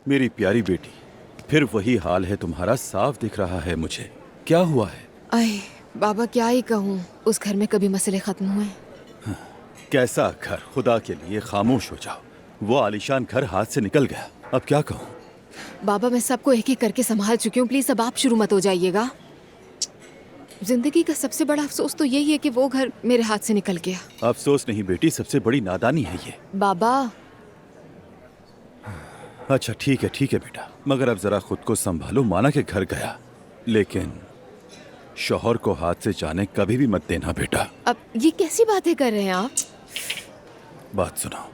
मेरी प्यारी बेटी, फिर वही हाल है तुम्हारा, साफ दिख रहा है मुझे। क्या हुआ है? अय बाबा, क्या ही कहूँ, उस घर में कभी मसले खत्म हुए? कैसा घर? खुदा के लिए खामोश हो जाओ। वो आलीशान घर हाथ से निकल गया, अब क्या कहूँ? बाबा, मैं सबको एक एक करके संभाल चुकी हूँ, प्लीज अब आप शुरू मत हो जाइएगा। जिंदगी का सबसे बड़ा अफसोस तो यही है कि वो घर मेरे हाथ से निकल गया। अफसोस नहीं बेटी, सबसे बड़ी नादानी है ये। बाबा, अच्छा ठीक है बेटा, मगर अब जरा खुद को संभालो। माना के घर गया, लेकिन शौहर को हाथ से जाने कभी भी मत देना बेटा। अब ये कैसी बातें कर रहे हैं आप? बात सुनो,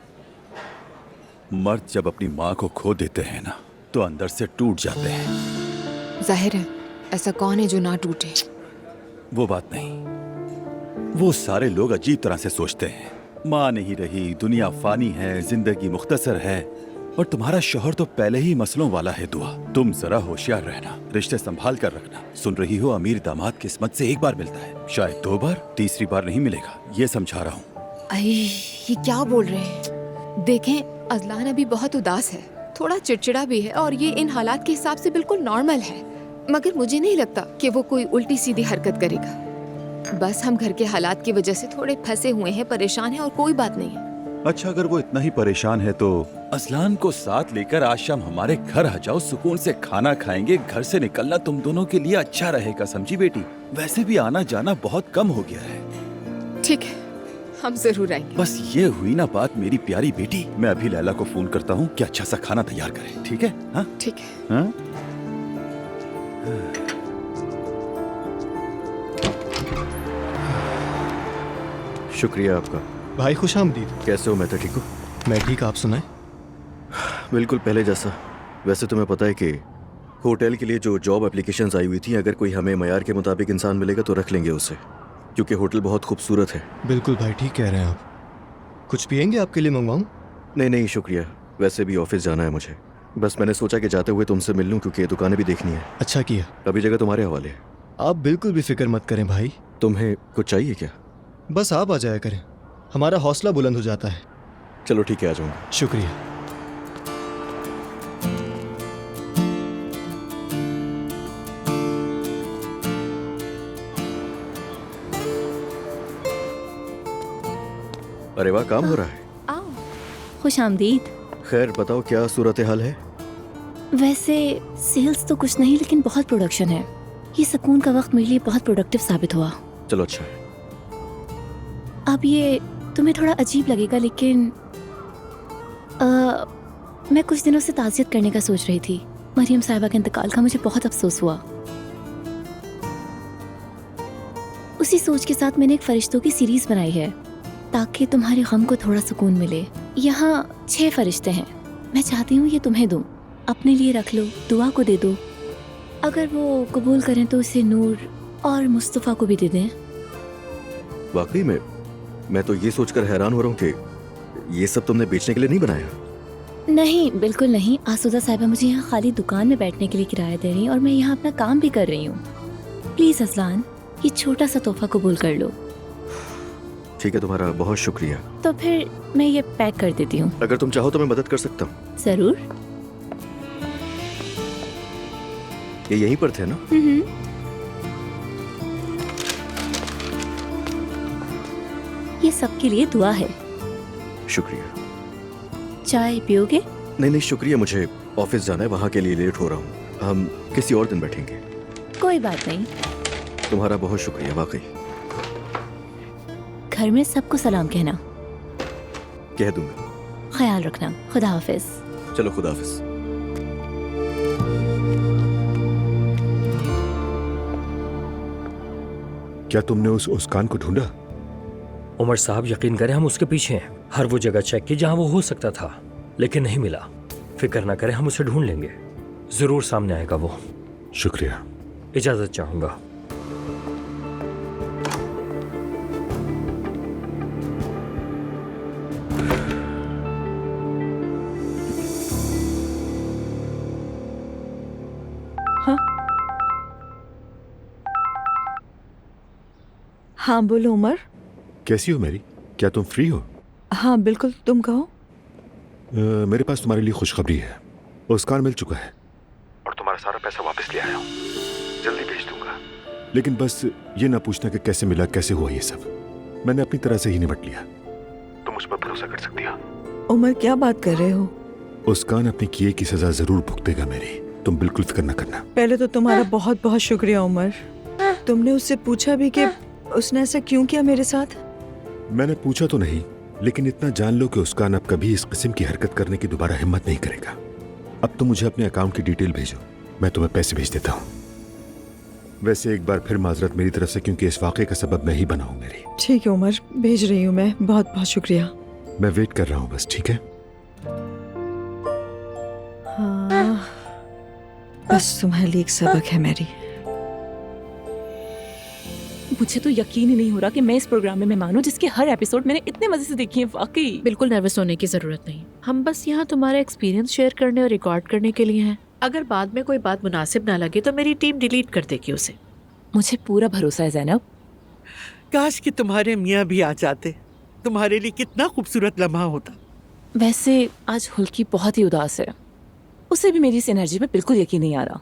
मर्द जब अपनी माँ को खो देते हैं ना, तो अंदर से टूट जाते हैं। जाहिर है, ऐसा कौन है जो ना टूटे? वो बात नहीं, वो सारे लोग अजीब तरह से सोचते हैं। माँ नहीं रही, दुनिया फानी है, जिंदगी मुख्तसर है, और तुम्हारा शौहर तो पहले ही मसलों वाला है। दुआ, तुम जरा होशियार रहना, रिश्ते संभाल कर रखना। सुन रही हो, अमीर दामाद किस्मत से एक बार मिलता है, शायद 2 बार, तीसरी बार नहीं मिलेगा। ये समझा रहा हूँ। अरे ये क्या बोल रहे हैं? देखें, अजलान अभी बहुत उदास है, थोड़ा चिड़चिड़ा भी है, और ये इन हालात के हिसाब से बिल्कुल नॉर्मल है। मगर मुझे नहीं लगता कि वो कोई उल्टी सीधी हरकत करेगा। बस हम घर के हालात की वजह से थोड़े फंसे हुए हैं, परेशान हैं, और कोई बात नहीं है। अच्छा, अगर वो इतना ही परेशान है तो अजलान को साथ लेकर आज शाम हमारे घर आ जाओ, सुकून से खाना खाएंगे। घर से निकलना तुम दोनों के लिए अच्छा रहेगा, समझी बेटी? वैसे भी आना जाना बहुत कम हो गया है। ठीक है, हम जरूर आएंगे। बस ये हुई ना बात मेरी प्यारी बेटी। मैं अभी लैला को फोन करता हूँ कि अच्छा सा खाना तैयार करे, ठीक है? हाँ ठीक है। हाँ? शुक्रिया आपका भाई, खुश आमदीद। कैसे हो? मैं तो ठीक हूँ। मैं ठीक, आप सुनाएं? बिल्कुल पहले जैसा। वैसे तुम्हें पता है कि होटल के लिए जो जॉब एप्लीकेशंस आई हुई थी, अगर कोई हमें मयार के मुताबिक इंसान मिलेगा तो रख लेंगे उसे, क्योंकि होटल बहुत खूबसूरत है। बिल्कुल भाई, ठीक कह रहे हैं आप। कुछ पियेंगे? आपके लिए मंगवाऊं? नहीं नहीं शुक्रिया, वैसे भी ऑफिस जाना है मुझे। बस मैंने सोचा कि जाते हुए तुमसे मिल लूँ, क्योंकि ये दुकानें भी देखनी है। अच्छा किया। अभी जगह तुम्हारे हवाले है। आप बिल्कुल भी फिक्र मत करें भाई, तुम्हें कुछ चाहिए क्या? बस आप आ जाया करें, हमारा हौसला बुलंद हो जाता है। चलो ठीक है, आ जाऊँगा। शुक्रिया। अरे वाह, काम हो रहा है। आओ, खुश आमदीद। खैर बताओ, क्या सूरत हाल है? वैसे सेल्स तो कुछ नहीं, लेकिन बहुत प्रोडक्शन है। ये सुकून का वक्त मेरे लिए बहुत प्रोडक्टिव साबित हुआ। चलो अच्छा है। अब ये तुम्हें थोड़ा अजीब लगेगा, लेकिन मैं कुछ दिनों से ताज़ियत करने का सोच रही थी। मरियम साहिबा के इंतकाल का मुझे बहुत अफसोस हुआ। उसी सोच के साथ मैंने एक फरिश्तों की सीरीज बनाई है, ताकि तुम्हारे गम को थोड़ा सुकून मिले। यहाँ 6 फरिश्ते हैं, मैं चाहती हूँ ये तुम्हें दूँ, अपने लिए रख लो, दुआ को दे दो। अगर वो कबूल करें तो इसे नूर और मुस्तफ़ा को भी दे दें। वाकई में मैं तो ये सोचकर हैरान हो रहा हूँ कि ये सब तुमने बेचने के लिए नहीं बनाया। नहीं, बिल्कुल नहीं। आसूदा साहिबा मुझे यहाँ खाली दुकान में बैठने के लिए किराया दे रही हैं, और मैं यहाँ अपना काम भी कर रही हूँ। प्लीज अजलान, ये छोटा सा तोहफा कबूल कर लो। ठीक है, तुम्हारा बहुत शुक्रिया। तो फिर मैं ये पैक कर देती हूँ। अगर तुम चाहो तो मैं मदद कर सकता हूँ। जरूर। ये यहीं पर थे ना? ये सबके लिए दुआ है। शुक्रिया। चाय पियोगे? नहीं शुक्रिया, मुझे ऑफिस जाना है, वहाँ के लिए लेट हो रहा हूँ। हम किसी और दिन बैठेंगे। कोई बात नहीं। तुम्हारा बहुत शुक्रिया वाकई। घर में सबको सलाम कहना। कह दूंगा। ख्याल रखना। खुदा हाफिज। चलो खुदा हाफिज। क्या तुमने उस उसकान को ढूंढा? उमर साहब, यकीन करें हम उसके पीछे हैं। हर वो जगह चेक की जहां वो हो सकता था, लेकिन नहीं मिला। फिक्र ना करें, हम उसे ढूंढ लेंगे, जरूर सामने आएगा वो। शुक्रिया। इजाजत चाहूंगा। हाँ बोलो उमर। कैसी हो मेरी? क्या तुम फ्री हो? हाँ बिल्कुल, तुम कहो। मेरे पास तुम्हारे लिए खुशखबरी है। उसकान मिल चुका है और तुम्हारा सारा पैसा वापस ले आया हूँ। जल्दी भेज दूंगा। लेकिन बस ये ना पूछना कि कैसे मिला, कैसे हुआ ये सब। मैंने अपनी तरह से ही निपट लिया। तुम मुझ पर भरोसा कर सकती हो। उमर क्या बात कर रहे हो? उसकान अपने किए की सजा जरूर भुगतेगा मेरी, तुम बिल्कुल फिक्र न करना। पहले तो तुम्हारा बहुत बहुत शुक्रिया उमर। तुमने उससे पूछा भी कि उसने ऐसा क्यों किया मेरे साथ? मैंने पूछा तो नहीं, लेकिन इतना जान लो कि उसकान अब कभी इस किस्म की हरकत करने की दोबारा हिम्मत नहीं करेगा। अब तो मुझे अपने अकाउंट की डिटेल भेजो, मैं तुम्हें पैसे भेज देता हूँ। वैसे एक बार फिर माजरत मेरी तरफ से, क्योंकि इस वाक़े का सबब मैं ही बना हूँ मेरी। ठीक है उमर, भेज रही हूँ मैं। बहुत बहुत शुक्रिया। मैं वेट कर रहा हूँ बस, ठीक है? हाँ, बस तुम्हारे लिए एक सबक है मेरी। मुझे तो यकीन ही नहीं हो रहा कि मैं इस प्रोग्राम में मेहमान हूँ जिसके हर एपिसोड मैंने इतने मजे से देखी है। वाकई बिल्कुल नर्वस होने की जरूरत नहीं। हम बस यहाँ तुम्हारा एक्सपीरियंस शेयर करने और रिकॉर्ड करने के लिए हैं। अगर बाद में कोई बात मुनासिब ना लगे तो मेरी टीम डिलीट कर देगी उसे। मुझे पूरा भरोसा है ज़ैनब। काश कि तुम्हारे मियाँ भी आ जाते, तुम्हारे लिए कितना खूबसूरत लम्हा होता। वैसे आज हुल्की बहुत ही उदास है, उसे भी मेरी इस एनर्जी में बिल्कुल यकीन नहीं आ रहा।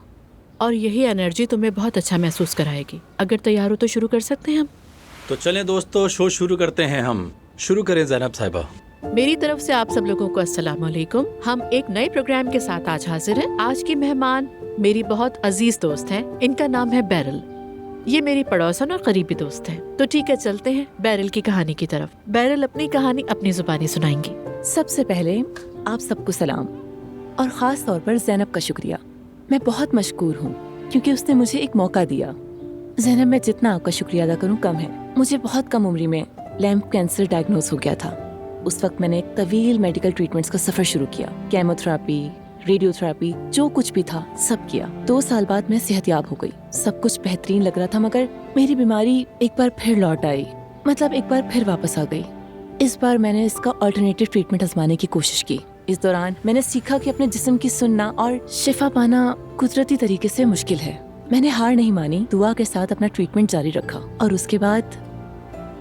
और यही एनर्जी तुम्हें बहुत अच्छा महसूस कराएगी। अगर तैयार हो तो शुरू कर सकते हैं हम। तो चलें दोस्तों, शो शुरू करते हैं। हम शुरू करें ज़ैनब साहिबा। मेरी तरफ से आप सब लोगों को अस्सलाम वालेकुम। हम एक नए प्रोग्राम के साथ आज हाजिर हैं। आज की मेहमान मेरी बहुत अजीज दोस्त हैं। इनका नाम है बैरल। ये मेरी पड़ोसन और करीबी दोस्त हैं। तो ठीक है, चलते हैं बैरल की कहानी की तरफ। बैरल अपनी कहानी अपनी जुबानी सुनाएंगी। सबसे पहले आप सबको सलाम, और ख़ास तौर पर ज़ैनब का शुक्रिया। मैं बहुत मशकूर हूँ क्योंकि उसने मुझे एक मौका दिया। ज़ैनब, मैं जितना आपका शुक्रिया अदा करूँ कम है। मुझे बहुत कम उम्र में लैम्प कैंसर डायग्नोज हो गया था। उस वक्त मैंने एक तवील मेडिकल ट्रीटमेंट्स का सफ़र शुरू किया। केमोथेरेपी, रेडियोथेरेपी, जो कुछ भी था सब किया। 2 साल बाद मैं सेहतयाब हो गई। सब कुछ बेहतरीन लग रहा था, मगर मेरी बीमारी एक बार फिर लौट आई। मतलब एक बार फिर वापस आ गई। इस बार मैंने इसका अल्टरनेटिव ट्रीटमेंट आजमाने की कोशिश की। इस दौरान मैंने सीखा कि अपने जिस्म की सुनना और शिफा पाना कुदरती तरीके से मुश्किल है। मैंने हार नहीं मानी, दुआ के साथ अपना ट्रीटमेंट जारी रखा और उसके बाद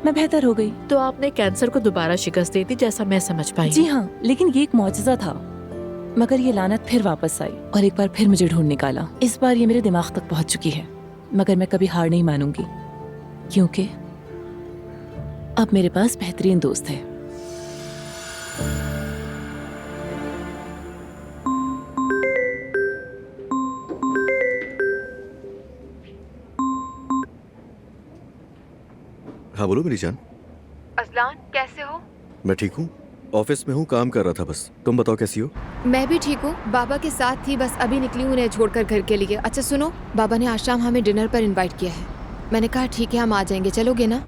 मैं बेहतर हो गई। तो आपने कैंसर को दोबारा शिकस्त दे दी, जैसा मैं समझ पाई। जी हाँ, लेकिन ये एक मौजज़ा था। मगर ये लानत फिर वापस आई और एक बार फिर मुझे ढूंढ निकाला। इस बार ये मेरे दिमाग तक पहुंच चुकी है, मगर मैं कभी हार नहीं मानूंगी, क्योंकि अब मेरे पास बेहतरीन दोस्त है। हाँ बोलो मेरी जान। अजलान, कैसे हो? मैं ठीक हूँ, ऑफिस में हूँ, काम कर रहा था बस। तुम बताओ कैसी हो? मैं भी ठीक हूँ। बाबा के साथ थी, बस अभी निकली हूँ उन्हें छोड़कर घर के लिए। अच्छा सुनो, बाबा ने आज शाम हमें डिनर पर इनवाइट किया है। मैंने कहा ठीक है, हम आ जाएंगे। चलोगे ना?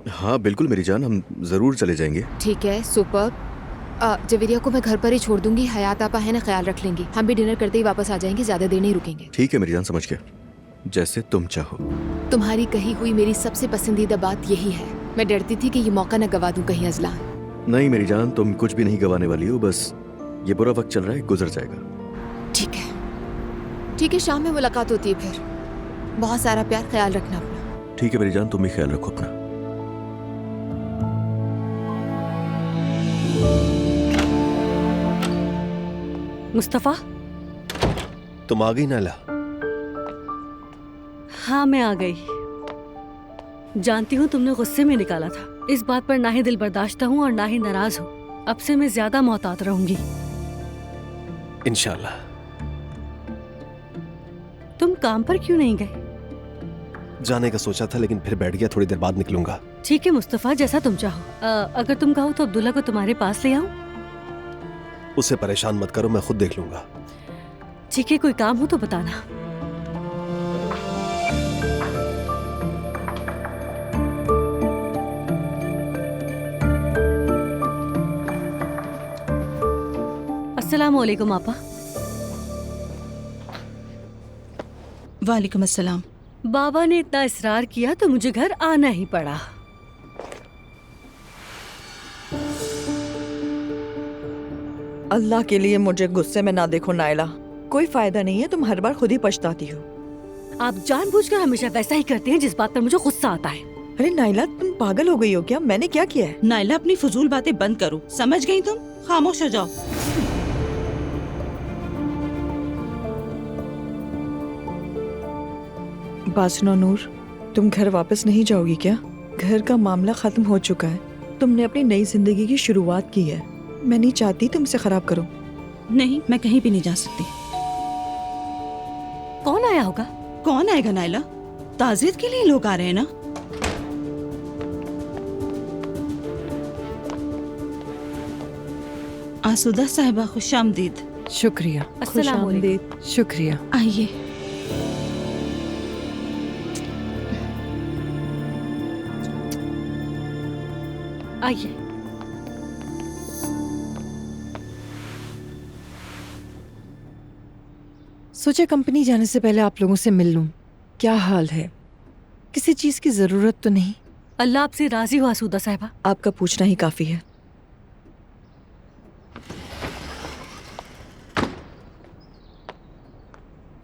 हाँ बिल्कुल मेरी जान, हम ज़रूर चले जाएंगे। ठीक है, सुपर। जवेरिया को मैं घर पर ही छोड़ दूंगी। हयात आपा है ना, ख्याल रख लेंगी। हम भी डिनर करते ही वापस आ जाएंगे, ज्यादा देर नहीं रुकेंगे। ठीक है मेरी जान, समझ गया, जैसे तुम चाहो। तुम्हारी कही हुई मेरी सबसे पसंदीदा बात यही है। मैं डरती थी कि ये मौका न गवा दूं कहीं अजलान। नहीं मेरी जान, तुम कुछ भी नहीं गवाने वाली हो। बस ये बुरा वक्त चल रहा है, गुजर जाएगा। ठीक है, ठीक है, शाम में मुलाकात होती है फिर। बहुत सारा प्यार, ख्याल रखना अपना। ठीक है मेरी जान, तुम भी ख्याल रखो अपना। मुस्तफ़ा, तुम आ गई नाला? हाँ मैं आ गई। जानती हूँ तुमने गुस्से में निकाला था। इस बात पर ना ही दिल बर्दाश्त हूँ और ना ही नाराज हूँ। अब से मैं ज्यादा मोहतात रहूंगी। इंशाल्लाह। तुम काम पर क्यों नहीं गए? जाने का सोचा था लेकिन फिर बैठ गया, थोड़ी देर बाद निकलूंगा। ठीक है मुस्तफ़ा, जैसा तुम चाहो। अगर तुम कहो तो अब्दुल्ला को तुम्हारे पास ले आऊं? उसे परेशान मत करो, मैं खुद देख लूंगा। ठीक है, कोई काम हो तो बताना। अस्सलाम वालेकुम आपा। वालेकुम अस्सलाम। बाबा ने इतना इसरार किया तो मुझे घर आना ही पड़ा। अल्लाह के लिए मुझे गुस्से में ना देखो नायला, कोई फायदा नहीं है। तुम हर बार खुद ही पछताती हो। आप जानबूझकर हमेशा वैसा ही करते हैं जिस बात पर मुझे गुस्सा आता है। अरे नायला, तुम पागल हो गई हो क्या? मैंने क्या किया है? नायला, अपनी फजूल बातें बंद करो, समझ गई तुम? खामोश हो जाओ। बात सुनो नूर, तुम घर वापस नहीं जाओगी क्या? घर का मामला खत्म हो चुका है, तुमने अपनी नई जिंदगी की शुरुआत की है। मैं नहीं चाहती तुम इसे खराब करो। नहीं, मैं कहीं भी नहीं जा सकती। कौन आया होगा? कौन आएगा नायला? ताज़ियत के लिए लोग आ रहे हैं ना। आसूदा साहिबा, खुशामदीद। शुक्रिया। अस्सलाम वालेकुम। शुक्रिया। आइए। आइए। सोचा कंपनी जाने से पहले आप लोगों से मिल लूं। क्या हाल है? किसी चीज की जरूरत तो नहीं? अल्लाह आपसे राजी हो आसूदा साहिबा। आपका पूछना ही काफी है।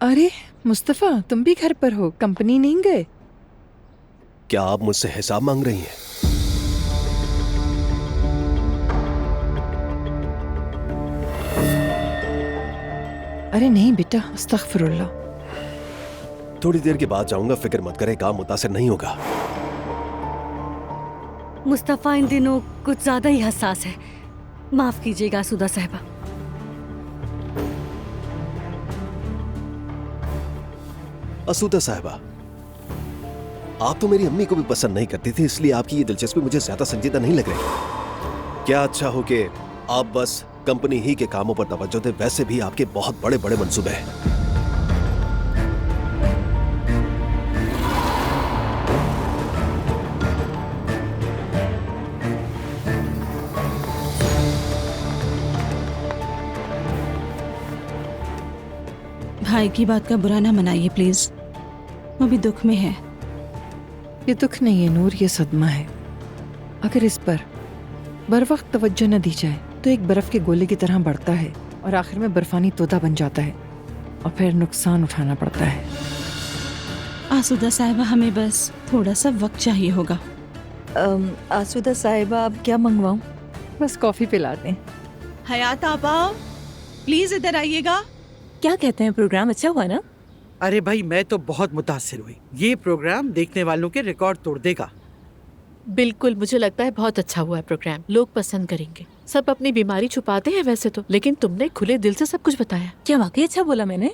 अरे मुस्तफा, तुम भी घर पर हो? कंपनी नहीं गए? क्या आप मुझसे हिसाब मांग रही हैं? अरे नहीं बेटा, अस्तगफिरुल्लाह। थोड़ी देर के बाद जाऊंगा, फिक्र मत करें, काम मुतासिर नहीं होगा। मुस्तफ़ा इन दिनों कुछ ज्यादा ही हसास है, माफ कीजिएगा आसूदा साहिबा। असूदा साहिबा, आप तो मेरी अम्मी को भी पसंद नहीं करती थी, इसलिए आपकी ये दिलचस्पी मुझे ज्यादा संजीदा नहीं लग रही। क्या अच्छा हो कि आप बस कंपनी ही के कामों पर तवज्जो दें, वैसे भी आपके बहुत बड़े बड़े मंसूबे हैं। भाई की बात का बुरा ना मनाइए प्लीज, वो भी दुख में है। ये दुख नहीं है नूर, ये सदमा है। अगर इस पर बर वक्त तवज्जो न दी जाए तो एक बर्फ के गोले की तरह बढ़ता है और आखिर में बर्फानी तोता बन जाता है और फिर नुकसान उठाना पड़ता है। आसूदा साहिबा, हमें बस थोड़ा सा वक्त चाहिए होगा। आसूदा साहिबा, अब क्या मंगवाऊं? बस कॉफी पिला दें। हयात आपा, प्लीज इधर आइएगा। क्या कहते हैं, प्रोग्राम अच्छा हुआ ना? अरे भाई, मैं तो बहुत मुतासिर हुई। ये प्रोग्राम देखने वालों के रिकॉर्ड तोड़ देगा। बिल्कुल, मुझे लगता है बहुत अच्छा हुआ है प्रोग्राम, लोग पसंद करेंगे। सब अपनी बीमारी छुपाते हैं वैसे तो, लेकिन तुमने खुले दिल से सब कुछ बताया। क्या वाकई अच्छा बोला मैंने?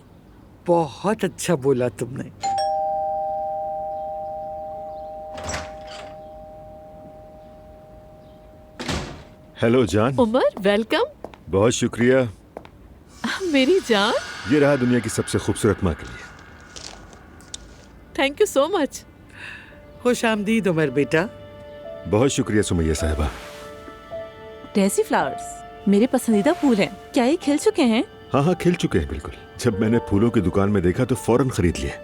बहुत अच्छा बोला तुमने। हेलो जान। उमर, वेलकम। बहुत शुक्रिया। मेरी जान। ये रहा दुनिया की सबसे खूबसूरत माँ के लिए। Thank you so much. खुश आमदीद उमर बेटा। बहुत शुक्रिया सुमैया साहिबा। डेज़ी फ्लावर्स मेरे पसंदीदा फूल हैं। क्या ये खिल चुके हैं? हाँ हाँ, खिल चुके हैं बिल्कुल। जब मैंने फूलों की दुकान में देखा तो फौरन खरीद लिए।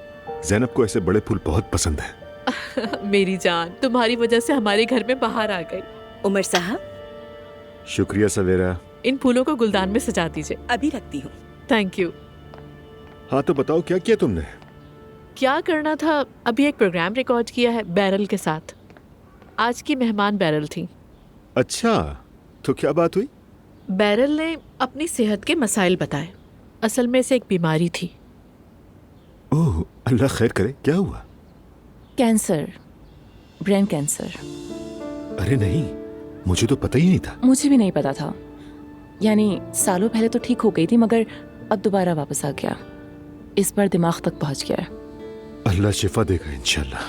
ज़ैनब को ऐसे बड़े फूल बहुत पसंद है। मेरी जान, तुम्हारी वजह से हमारे घर में बाहर आ गई। उमर साहब, शुक्रिया सवेरा। इन फूलों को गुलदान में सजा दीजिए। अभी रखती हूँ। Thank you. हाँ तो बताओ, क्या किया तुमने? क्या करना था, अभी एक प्रोग्राम रिकॉर्ड किया है बैरल के साथ। आज की मेहमान बैरल थी। अच्छा, तो क्या बात हुई? बैरल ने अपनी सेहत के मसाइल बताए। असल में इसे एक बीमारी थी। ओह, अल्लाह खैर करे। क्या हुआ? Cancer, brain cancer. अरे नहीं, मुझे तो पता ही नहीं था। मुझे भी नहीं पता था। यानी सालों पहले तो ठीक हो गई थी, मगर अब दोबारा वापस आ गया। इस बार दिमाग तक पहुंच गया है। अल्लाह शिफा देगा इंशाल्लाह।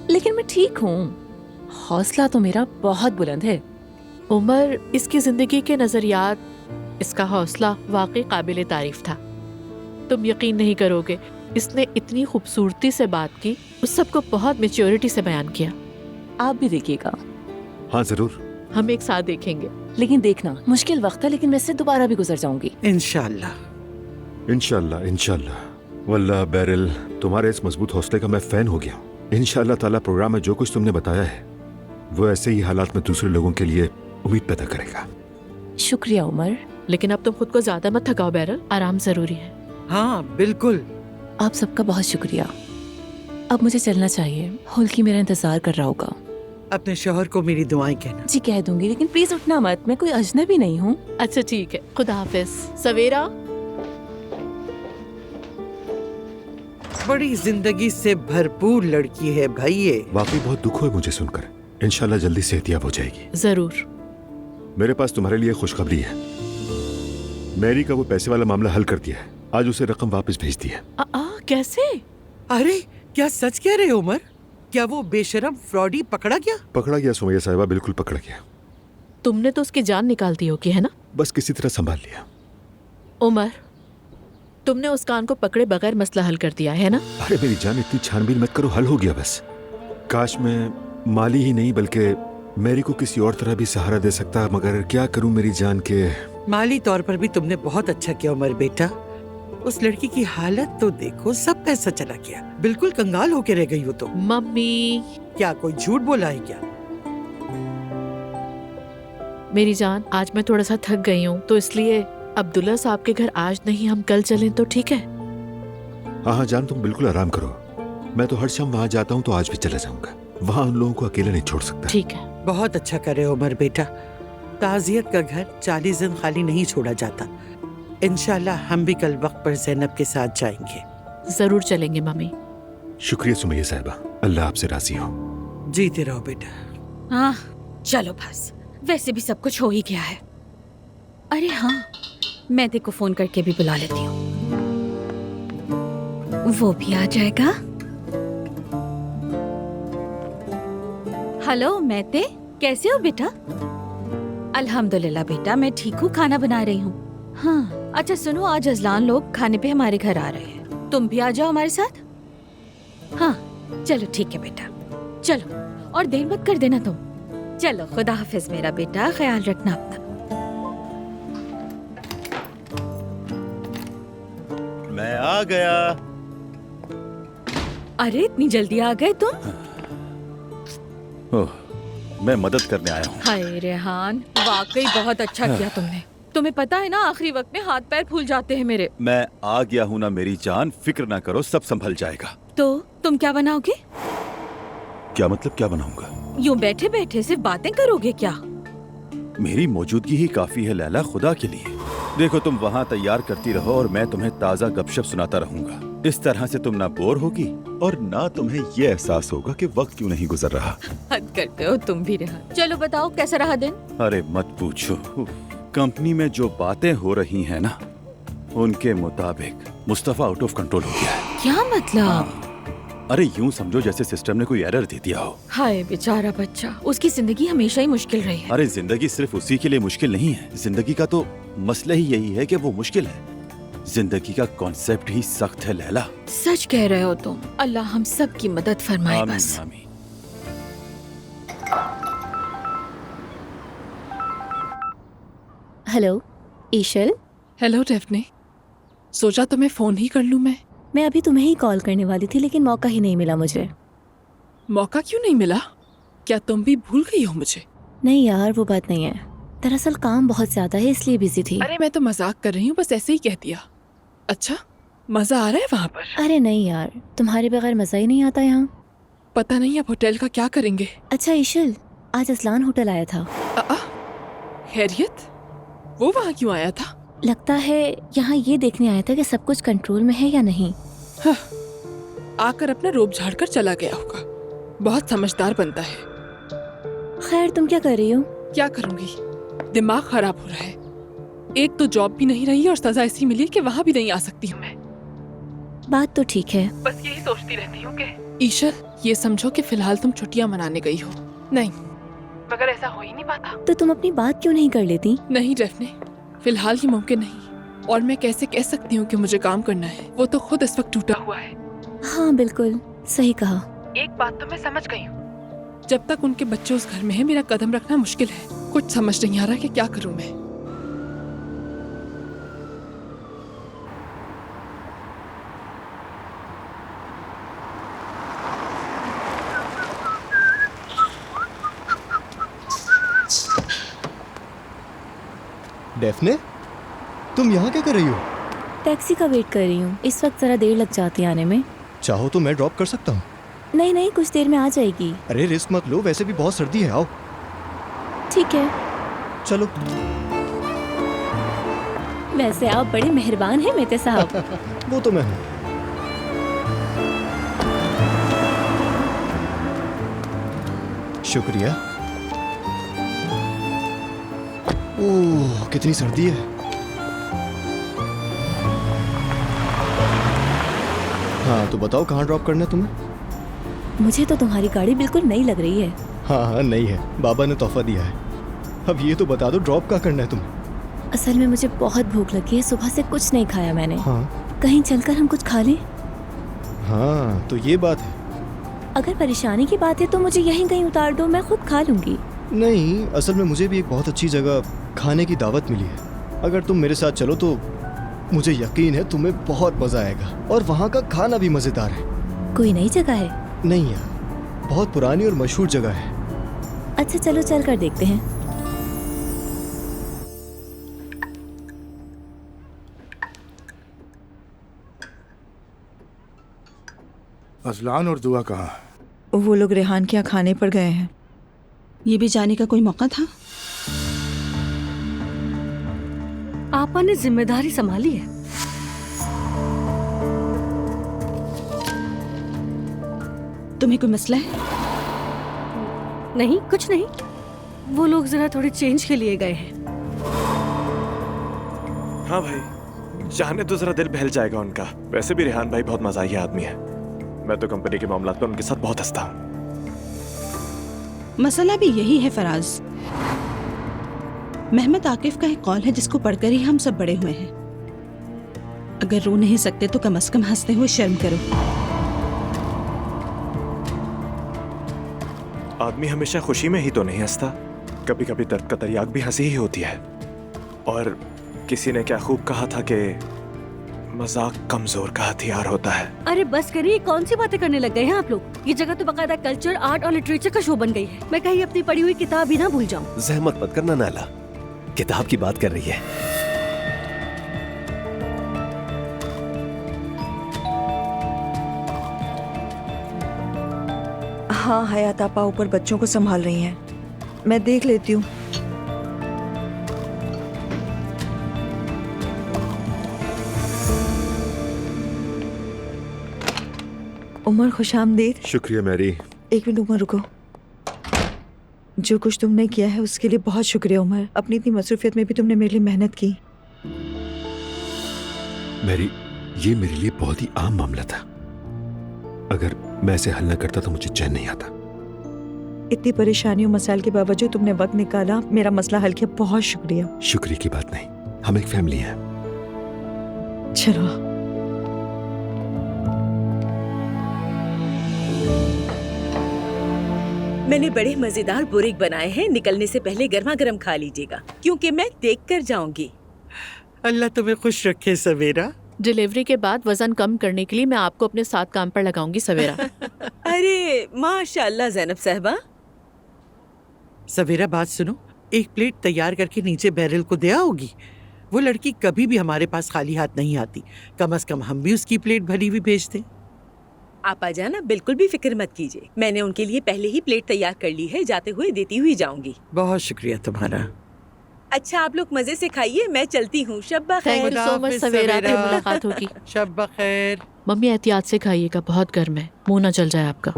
लेकिन मैं ठीक हूँ। हौसला तो मेरा बहुत बुलंद है। उमर, इसकी जिंदगी के नजरियात, इसका हौसला वाकई काबिल तारीफ था। तुम यकीन नहीं करोगे, इसने इतनी खूबसूरती से बात की, उस सबको बहुत मैच्योरिटी से बयान किया। आप भी देखिएगा। हाँ जरूर, हम एक साथ देखेंगे। लेकिन देखना, मुश्किल वक्त है, लेकिन मैं इससे दोबारा भी गुजर जाऊंगी इंशाल्लाह। इंशाल्लाह इंशाल्लाह। वल्लाह बैरल, तुम्हारे इस मजबूत हौसले का मैं फैन हो गया हूँ। इंशाल्लाह ताला प्रोग्राम में जो कुछ तुमने बताया है वो ऐसे ही हालात में दूसरे लोगों के लिए उम्मीद पैदा करेगा। शुक्रिया उमर। लेकिन अब तुम खुद को ज्यादा मत थकाओ बैरल, आराम जरूरी है। हाँ बिल्कुल। आप सबका बहुत शुक्रिया। अब मुझे चलना चाहिए, हुल्की मेरा इंतजार कर रहा होगा। अपने शौहर को मेरी दुआएं कहना। जी कह दूंगी, लेकिन प्लीज उठना मत, मैं कोई अजनबी नहीं हूँ। अच्छा ठीक है, खुदा हाफिज। सवेरा। बड़ी जिंदगी से भरपूर लड़की है भाई ये। वाकई बहुत दुख हुआ मुझे सुनकर। इंशाल्लाह जल्दी सेहतियाब हो जाएगी। जरूर। मेरे पास तुम्हारे लिए खुशखबरी है। मैरी का वो पैसे वाला मामला हल कर दिया है। आज उसे रकम वापस भेज दी है। कैसे? अरे क्या सच कह रहे हो उमर? क्या वो बेशरम फ्रॉडी पकड़ा गया? पकड़ा गया सुमैया साहिबा, बिल्कुल पकड़ा गया। तुमने तो उसकी जान निकाल दी होगी, है ना? बस किसी तरह संभाल लिया। उमर, तुमने उस कान को पकड़े बगैर मसला हल कर दिया है ना? अरे मेरी जान, इतनी छानबीन मत करो, हल हो गया बस। काश मैं माली ही नहीं बल्कि मैरी को किसी और तरह भी सहारा दे सकता, मगर क्या करूं मेरी जान के। माली तौर पर भी तुमने बहुत अच्छा किया उमर बेटा। उस लड़की की हालत तो देखो, सब पैसा चला गया, बिल्कुल कंगाल होके रह गई वो तो। मम्मी, क्या कोई झूठ बोला है क्या? मेरी जान, आज मैं थोड़ा सा थक गई हूँ, तो इसलिए अब्दुल्ला साहब के घर आज नहीं, हम कल चलें तो ठीक है? हाँ जान, तुम बिल्कुल आराम करो। मैं तो हर शाम वहाँ जाता हूँ, तो आज भी चला जाऊंगा। वहाँ उन लोगों को अकेला नहीं छोड़ सकता। ठीक है। बहुत अच्छा करे उमर बेटा। ताजियत का घर 40 दिन खाली नहीं छोड़ा जाता। इंशाल्लाह हम भी कल वक्त पर ज़ैनब के साथ जाएंगे। जरूर चलेंगे मम्मी। शुक्रिया सुमैया साहिबा, अल्लाह आपसे राजी हो। जीते रहो बेटा। हाँ चलो बस, वैसे भी सब कुछ हो ही गया है। अरे हाँ, मैं तेरे को फोन करके भी बुला लेती हूँ, वो भी आ जाएगा। हेलो मैते, कैसे हो बेटा? अल्हम्दुलिल्लाह बेटा, मैं ठीक हूँ, खाना बना रही हूँ। हाँ अच्छा सुनो, आज अजलान लोग खाने पे हमारे घर आ रहे हैं, तुम भी आ जाओ हमारे साथ। हाँ चलो ठीक है बेटा, चलो और देर मत कर देना तुम। चलो खुदा हाफिज मेरा बेटा, ख्याल रखना अपना। मैं आ गया। अरे इतनी जल्दी आ गए तुम? ओह, मैं मदद करने आया हूँ। हाय रेहान, वाकई बहुत अच्छा किया तुमने। तुम्हें पता है ना, आखिरी वक्त में हाथ पैर फूल जाते हैं मेरे। मैं आ गया हूँ ना मेरी जान, फिक्र ना करो, सब संभल जाएगा। तो तुम क्या बनाओगे? क्या मतलब क्या बनाऊंगा? यूँ बैठे बैठे सिर्फ बातें करोगे क्या? मेरी मौजूदगी ही काफी है लैला, खुदा के लिए। देखो तुम वहाँ तैयार करती रहो और मैं तुम्हें ताज़ा गपशप सुनाता रहूंगा। इस तरह से तुम ना बोर होगी और ना तुम्हें ये एहसास होगा कि वक्त क्यों नहीं गुजर रहा। हद करते हो तुम भी रेहान। चलो बताओ कैसा रहा दिन? अरे मत पूछो, कंपनी में जो बातें हो रही हैं ना, उनके मुताबिक मुस्तफा आउट ऑफ कंट्रोल हो गया है। क्या मतलब? अरे यूं समझो जैसे सिस्टम ने कोई एरर दे दिया हो। हाय बेचारा बच्चा, उसकी जिंदगी हमेशा ही मुश्किल रही है। अरे जिंदगी सिर्फ उसी के लिए मुश्किल नहीं है, जिंदगी का तो मसला ही यही है कि वो मुश्किल है। जिंदगी का कॉन्सेप्ट ही सख्त है लैला। सच कह रहे हो तुम, अल्लाह हम सब की मदद फरमाए आमीन, बस। आमीन। हेलो ईशल। हेलो डेफने, सोचा तुम्हें फोन ही कर लूं मैं अभी तुम्हें ही कॉल करने वाली थी, लेकिन मौका ही नहीं मिला मुझे। मौका क्यों नहीं मिला? क्या तुम भी भूल गई हो मुझे? नहीं यार, वो बात नहीं है, दरअसल काम बहुत ज्यादा है इसलिए बिजी थी। अरे मैं तो मजाक कर रही हूँ, बस ऐसे ही कह दिया। अच्छा, मजा आ रहा है वहाँ पर? अरे नहीं यार, तुम्हारे बगैर मजा ही नहीं आता यहाँ। पता नहीं अब होटल का क्या करेंगे। अच्छा ईशल, आज असलान होटल आया था। खैरियत? वो वहाँ क्यों आया था? लगता है यहाँ ये देखने आया था कि सब कुछ कंट्रोल में है या नहीं। हाँ, आकर अपना रोब झाड़ कर चला गया होगा। बहुत समझदार बनता है। खैर तुम क्या कर रही हो? क्या करूँगी, दिमाग खराब हो रहा है। एक तो जॉब भी नहीं रही और सजा ऐसी मिली कि वहाँ भी नहीं आ सकती हूँ मैं। बात तो ठीक है, बस यही सोचती रहती हूँ कि ईशल, ये समझो कि फिलहाल तुम छुट्टियाँ मनाने गई हो। नहीं, मगर ऐसा हो ही नहीं पाता। तो तुम अपनी बात क्यों नहीं कर लेती? नहीं डेफने, फिलहाल ये मुमकिन नहीं। और मैं कैसे कह सकती हूँ कि मुझे काम करना है? वो तो खुद इस वक्त टूटा हुआ है। हाँ बिल्कुल सही कहा। एक बात तो मैं समझ गई हूँ, जब तक उनके बच्चे उस घर में हैं, मेरा कदम रखना मुश्किल है। कुछ समझ नहीं आ रहा कि क्या करूँ मैं। डेफने, तुम यहाँ क्या कर रही हो? टैक्सी का वेट कर रही हूँ, इस वक्त जरा देर लग जाती है आने में। चाहो तो मैं ड्रॉप कर सकता हूँ। नहीं नहीं, कुछ देर में आ जाएगी। अरे रिस्क मत लो, वैसे भी बहुत सर्दी है। आओ। ठीक है चलो। वैसे आप बड़े मेहरबान हैं मेते साहब। वो तो मैं हूँ। शुक्रिया। ओह, कितनी सर्दी है। हाँ, तो बताओ कहाँ ड्रॉप करना है तुम्हें? मुझे तो तुम्हारी गाड़ी बिल्कुल नई लग रही है। हाँ हाँ, नहीं है, बाबा ने तोहफा दिया है। अब ये तो बता दो ड्रॉप कहाँ करना है तुम्हें? असल में मुझे बहुत भूख लगी है, सुबह से कुछ नहीं खाया मैंने। हाँ कहीं चलकर हम कुछ खा लें? हाँ, तो ये बात है। अगर परेशानी की बात है तो मुझे यहीं कहीं उतार दो, मैं खुद खा लूंगी। नहीं, असल में मुझे भी एक बहुत अच्छी जगह खाने की दावत मिली है। अगर तुम मेरे साथ चलो तो मुझे यकीन है तुम्हें बहुत मजा आएगा, और वहाँ का खाना भी मजेदार है। कोई नई जगह है? नहीं यार, बहुत पुरानी और मशहूर जगह है। अच्छा चलो चल कर देखते हैं। अजलान और दुआ कहाँ? वो लोग रेहान के यहाँ खाने पर गए हैं। ये भी जाने का कोई मौका था? आपा ने जिम्मेदारी संभाली है। तुम्हें कोई मसला है? नहीं, कुछ नहीं। वो लोग जरा थोड़े चेंज के लिए गए हैं। हाँ भाई, जाने तो जरा दिल बहल जाएगा उनका। वैसे भी रेहान भाई बहुत मजाही आदमी है। मैं तो कंपनी के मामलात पर उनके साथ बहुत हंसता हूँ। मसला भी यही है फराज। महमद आकिफ का एक कॉल है जिसको पढ़कर ही हम सब बड़े हुए हैं। अगर रो नहीं सकते तो कम से कम हंसते हुए शर्म करो। आदमी हमेशा खुशी में ही तो नहीं हंसता, कभी कभी दर्द का तरियाक भी हंसी ही होती है। और किसी ने क्या खूब कहा था कि मजाक कमजोर का हथियार होता है। अरे बस करिए, कौन सी बातें करने लग गए हैं आप लोग। ये जगह तो बकायदा कल्चर, आर्ट और लिटरेचर का शो बन गई है। मैं कहीं अपनी पढ़ी हुई किताब भी ना भूल जाऊं। जहमत मत करना नाला, किताब की बात कर रही है। हाँ, हयात आपा ऊपर बच्चों को संभाल रही हैं, मैं देख लेती हूँ। उमर खुशामदीद। शुक्रिया मैरी। एक मिनट उमर रुको। जो कुछ तुमने किया है उसके लिए बहुत शुक्रिया उमर। अपनी इतनी मसरूफियत में भी तुमने मेरे लिए मेहनत की। मैरी, ये मेरे लिए बहुत ही आम मामला था। अगर मैं इसे हल न करता तो मुझे चैन नहीं आता। इतनी परेशानियों मसाइल के बावजूद तुमने वक्त निकाला, मेरा मसला हल किया, बहुत शुक्रिया। शुक्रिया की बात नहीं, हम एक फैमिली हैं। चलो। मैंने बड़े मजेदार बुरीक बनाए हैं, निकलने से पहले गर्मा गर्म खा लीजिएगा क्योंकि मैं देख कर जाऊंगी। अल्लाह तुम्हें खुश रखे सवेरा। डिलीवरी के बाद वजन कम करने के लिए मैं आपको अपने साथ काम पर लगाऊंगी सवेरा। अरे माशाल्लाह ज़ैनब साहबा। सवेरा बात सुनो, एक प्लेट तैयार करके नीचे बैरल को दे आओगी। वो लड़की कभी भी हमारे पास खाली हाथ नहीं आती, कम से कम हम भी उसकी प्लेट भरी हुई भेज दें। आपा जाना बिल्कुल भी फिक्र मत कीजिए, मैंने उनके लिए पहले ही प्लेट तैयार कर ली है, जाते हुए देती हुई जाऊंगी। बहुत शुक्रिया तुम्हारा। अच्छा आप लोग मजे से खाइए, मैं चलती हूँ। शब्बा खैर। थैंक यू सो मच सवेरा, फिर मुलाकात होगी। शब्बा खैर। मम्मी एहतियात से खाइएगा, बहुत गर्म है, मुंह ना जल जाए आपका।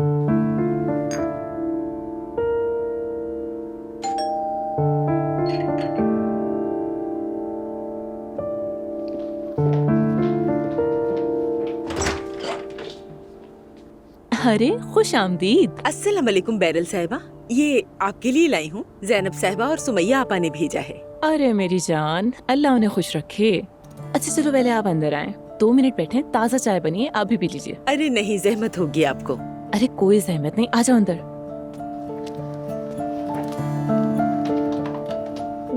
अरे खुश आमदीद। अस्सलाम वालेकुम बैरल साहिबा, ये आपके लिए लाई हूँ। ज़ैनब साहिबा और सुमैया आपा ने भेजा है। अरे मेरी जान, अल्लाह उन्हें खुश रखे। अच्छा चलो पहले आप अंदर आएं, 2 मिनट बैठे, ताज़ा चाय बनी है, आप भी पी लीजिए। अरे नहीं, जहमत होगी आपको। अरे कोई जहमत नहीं, आ जाओ अंदर।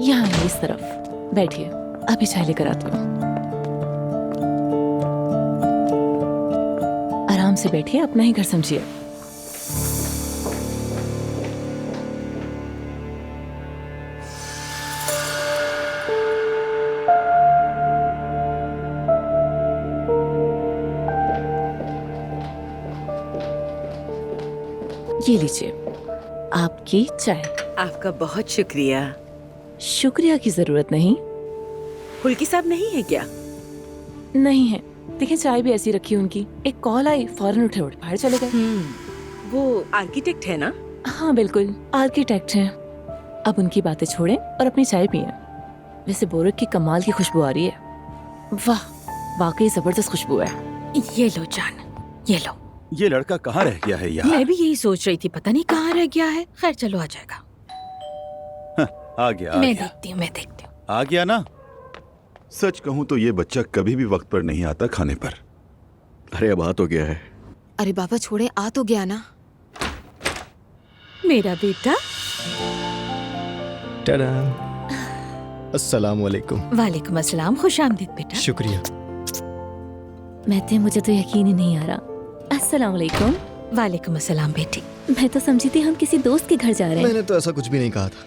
यहाँ इस तरफ बैठिए, अभी चाय लेकर आती हूँ। आराम से बैठिए, अपना ही घर समझिए। ये लीजिए आपकी चाय। आपका बहुत शुक्रिया। शुक्रिया की जरूरत नहीं। हुल्की साहब नहीं है क्या? नहीं है, देखिए चाय भी ऐसी रखी उनकी। एक कॉल आई, फौरन उठे, बाहर चले गए। वो आर्किटेक्ट है ना? हाँ बिल्कुल, आर्किटेक्ट हैं। अब उनकी बातें छोड़ें और अपनी चाय पिएं। वैसे बोरक की कमाल की खुशबू आ रही है। वाह, वाकई जबरदस्त खुशबू है। ये लो जान, ये लो। ये लड़का कहाँ रह गया है यार? मैं भी यही सोच रही थी, पता नहीं कहाँ रह गया है। खैर चलो, आ जाएगा। आ गया, मैं देखती हूँ। आ गया ना। सच कहूँ तो ये बच्चा कभी भी वक्त पर नहीं आता खाने पर। अरे अब आ तो गया है। अरे बाबा छोड़े, आ तो गया ना। मेरा बेटा। टाडा। अस्सलाम वालेकुम। वालेकुम अस्सलाम, खुश आमदीद बेटा। शुक्रिया। महते, मुझे तो यकीन ही नहीं आ रहा। अस्सलाम वालेकुम। वालेकुम अस्सलाम बेटी। मैं तो समझी थी हम किसी दोस्त के घर जा रहे हैं। मैंने तो ऐसा कुछ भी नहीं कहा था,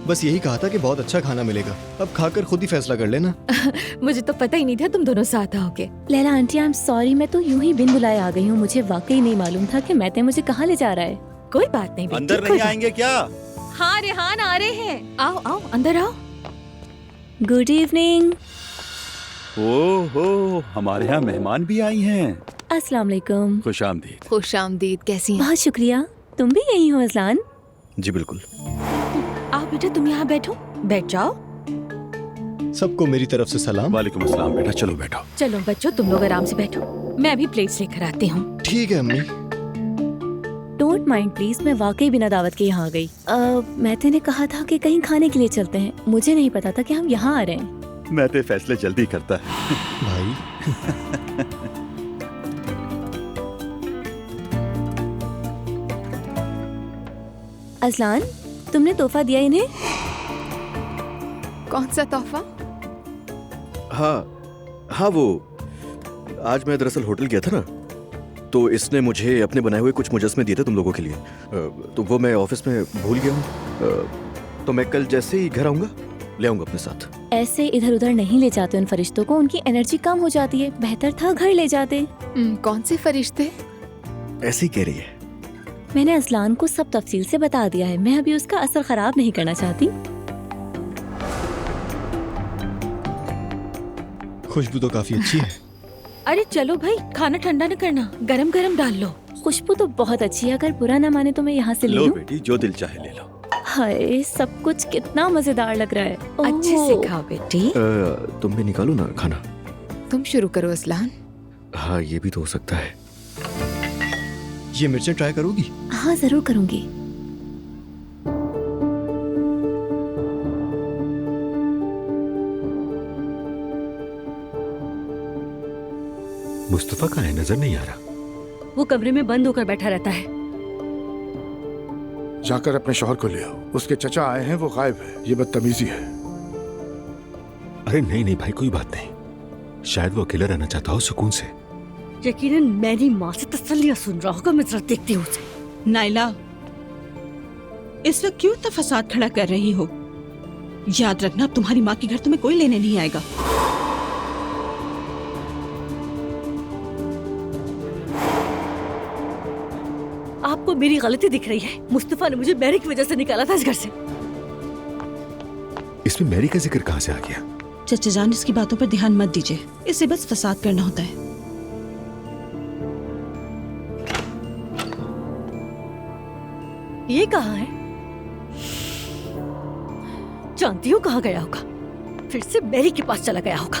बस यही कहा था कि बहुत अच्छा खाना मिलेगा। अब खाकर खुद ही फैसला कर लेना। मुझे तो पता ही नहीं था तुम दोनों साथ आओगे। Laila aunty, I am sorry, मैं तो यूं ही बिन बुलाए आ गई हूँ। मुझे वाकई नहीं मालूम था कि महते मुझे कहाँ ले जा रहा है। कोई बात नहीं बेटी। अंदर नहीं आएंगे क्या? हाँ रेहान आ रहे हैं। आओ आओ, अंदर आओ। Good evening. ओहो, हमारे यहाँ मेहमान भी आई हैं। अस्सलाम वालेकुम। खुश आमदीद। खुश आमदीद, कैसी हैं? बहुत शुक्रिया। तुम भी यही हो अजलान? जी बिल्कुल। आओ बेटा, तुम यहाँ बैठो, बैठ जाओ। सबको मेरी तरफ से सलाम। वालेकुम अस्सलाम बेटा, चलो बैठो। चलो बच्चों, तुम लोग आराम से बैठो, मैं अभी प्लेट्स लेकर आती हूँ। ठीक है अम्मी। डोंट माइंड प्लीज, मैं वाकई बिना दावत के यहाँ आ गई। महते ने कहा था कि कहीं खाने के लिए चलते हैं। मुझे नहीं पता था कि हम यहाँ आ रहे हैं। मैं तो फैसले जल्दी करता है भाई। अजलान, तुमने तोहफा दिया इन्हें? कौन सा तोहफा? हाँ वो आज मैं दरअसल होटल गया था ना, तो इसने मुझे अपने बनाए हुए कुछ मुजस्मे दिए थे तुम लोगों के लिए। तो वो मैं ऑफिस में भूल गया हूँ। तो मैं कल जैसे ही घर आऊंगा ले आऊंगा अपने साथ। ऐसे इधर उधर नहीं ले जाते उन फरिश्तों को, उनकी एनर्जी कम हो जाती है। बेहतर था घर ले जाते। कौन से फरिश्ते? ऐसी कह रही है। मैंने अजलान को सब तफसील से बता दिया है। मैं अभी उसका असर खराब नहीं करना चाहती। खुशबू तो काफी अच्छी है। अरे चलो भाई, खाना ठंडा न करना, गरम गरम डाल लो। खुशबू तो बहुत अच्छी है, अगर बुरा ना माने तो मैं यहाँ से ले लो लूं? बेटी, जो दिल चाहे ले लो। हाय, सब कुछ कितना मजेदार लग रहा है। अच्छे से खाओ बेटी। तुम भी निकालो ना खाना। तुम शुरू करो अजलान। हाँ ये भी तो हो सकता है। ये मिर्चें ट्राई करोगी? हाँ जरूर करूंगी। मुस्तफा कहाँ है? नजर नहीं आ रहा। वो कमरे में बंद होकर बैठा रहता है। जाकर अपने शौहर को ले आओ। उसके चचा आए हैं, वो गायब है। ये बदतमीजी है। अरे नहीं नहीं भाई, कोई बात नहीं। शायद वो अकेला रहना चाहता हो सुकून से। यकीनन मेरी माँ से तसल्लियां सुन रहा होगा। मैं जरा देखती हूँ उसे। नाइला, इस वक्त क्यों इतना फसाद खड़ा कर रही हो? याद रखना, अब तुम्हारी माँ के घर तुम्हें कोई लेने नहीं आएगा। आपको मेरी गलती दिख रही है। मुस्तफा ने मुझे मैरी की वजह से निकाला था इस घर से। इसमें मैरी का जिक्र कहाँ से आ गया? चचा जान, इसकी बातों पर ध्यान मत दीजिए। इसे बस फसाद करना होता है। ये कहाँ है? जानती हूँ कहाँ गया होगा। फिर से मैरी के पास चला गया होगा।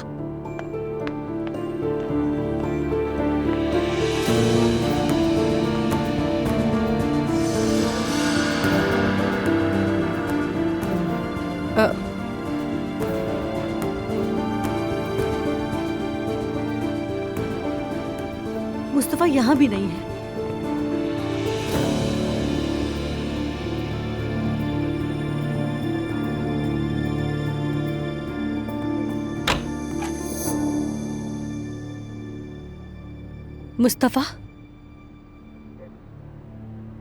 मुस्तफा यहाँ भी नहीं है। मुस्तफा,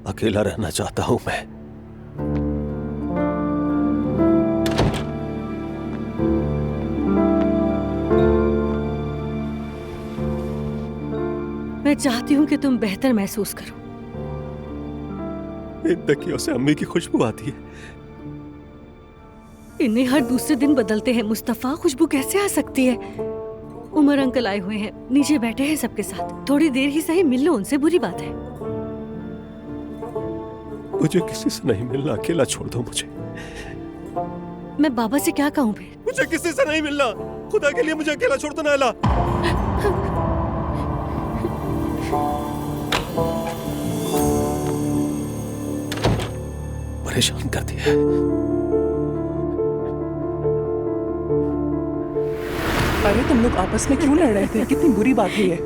अकेला रहना चाहता हूं मैं। मैं चाहती हूँ कि तुम बेहतर महसूस करो। इन तकियों से अम्मी की खुशबू आती है। इन्हें हर दूसरे दिन बदलते हैं मुस्तफा। खुशबू कैसे आ सकती है? उमर अंकल आए हुए हैं, नीचे बैठे हैं सबके साथ। थोड़ी देर ही सही मिल लो उनसे, बुरी बात है। मुझे किसी से नहीं मिलना, अकेला छोड़ दो मुझे। मैं बाबा से क्या कहूँ फिर? मुझे किसी से नहीं मिलना, खुदा के लिए मुझे अकेला छोड़ दो नायला। परेशान कर दिया। अरे तुम लोग आपस में क्यों लड़ रहे थे? कितनी बुरी बात हुई है।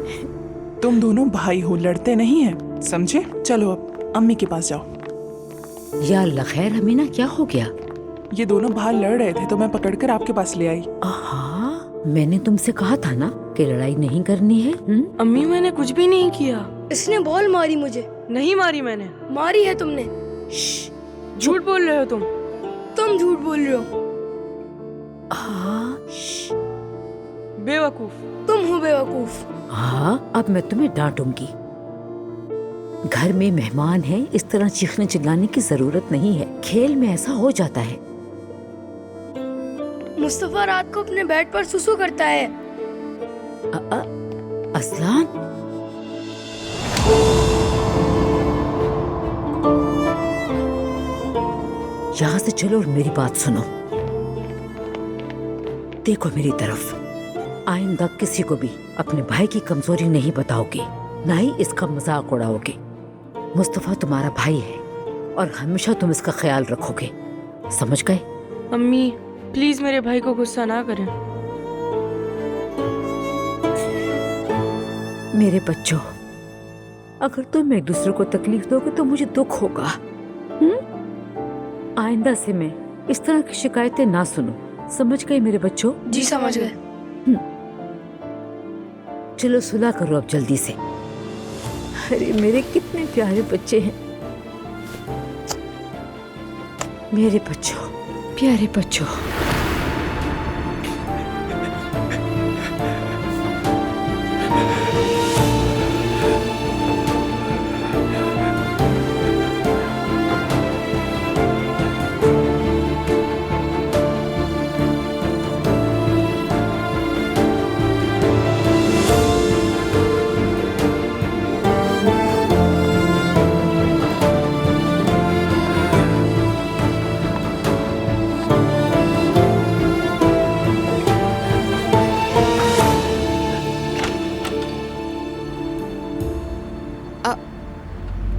तुम दोनों भाई हो, लड़ते नहीं हैं, समझे? चलो अब अम्मी के पास जाओ। या अल्लाह खैर अमीना, क्या हो गया? ये दोनों बाहर लड़ रहे थे तो मैं पकड़कर आपके पास ले आई। हाँ, मैंने तुमसे कहा था ना कि लड़ाई नहीं करनी है। अम्मी मैंने कुछ भी नहीं किया। इसने बॉल मारी मुझे। नहीं मारी मैंने। मारी है तुमने। झूठ बोल रहे हो तुम। तुम झूठ बोल रहे हो। बेवकूफ। तुम हो बेवकूफ। हाँ, अब मैं तुम्हें डांटूंगी। घर में मेहमान हैं, इस तरह चीखने चिल्लाने की जरूरत नहीं है। खेल में ऐसा हो जाता है। मुस्तफा रात को अपने बेड पर सुसु करता है। असलान, यहाँ से चलो और मेरी बात सुनो। देखो मेरी तरफ, आइंदा किसी को भी अपने भाई की कमजोरी नहीं बताओगे, ना ही इसका मजाक उड़ाओगे। मुस्तफा तुम्हारा भाई है और हमेशा तुम इसका ख्याल रखोगे, समझ गए? अम्मी प्लीज मेरे भाई को गुस्सा ना करें। मेरे बच्चों, अगर तुम एक दूसरे को तकलीफ दोगे तो मुझे दुख होगा। आइंदा से मैं इस तरह की शिकायतें ना सुनूं, समझ गए मेरे बच्चों? जी समझ गए। चलो सुलह करो अब जल्दी से। अरे मेरे कितने प्यारे बच्चे हैं, मेरे बच्चों, प्यारे बच्चों।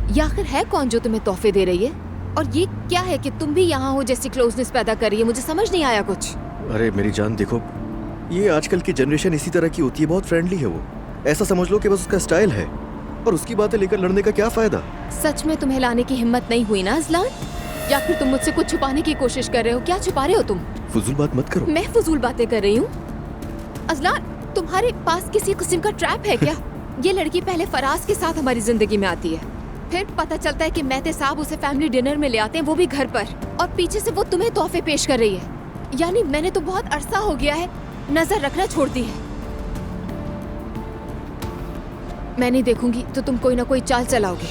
ये आखिर है कौन जो तुम्हें तोहफे दे रही है? और ये क्या है कि तुम भी यहाँ हो जैसी क्लोजनेस पैदा कर रही है? मुझे समझ नहीं आया कुछ। अरे मेरी जान देखो, ये आजकल की जनरेशन इसी तरह की होती है, बहुत फ्रेंडली है वो। ऐसा समझ लो कि बस उसका स्टाइल है, और उसकी बातें लेकर लड़ने का क्या फायदा? सच में तुम्हें लाने की हिम्मत नहीं हुई ना अजलान? या फिर तुम मुझसे कुछ छुपाने की कोशिश कर रहे हो? क्या छुपा रहे हो तुम? फजूल बात मत करो। मैं फजूल बातें कर रही हूँ? अजलान, तुम्हारे पास किसी किस्म का ट्रैप है क्या? ये लड़की पहले फराज के साथ हमारी जिंदगी में आती है, फिर पता चलता है कि मेहते साहब उसे फैमिली डिनर में ले आते हैं, वो भी घर पर, और पीछे से वो तुम्हें तोहफे पेश कर रही है। यानी मैंने तो बहुत अरसा हो गया है नजर रखना छोड़ दी है। मैं नहीं देखूंगी तो तुम कोई ना कोई चाल चलाओगे।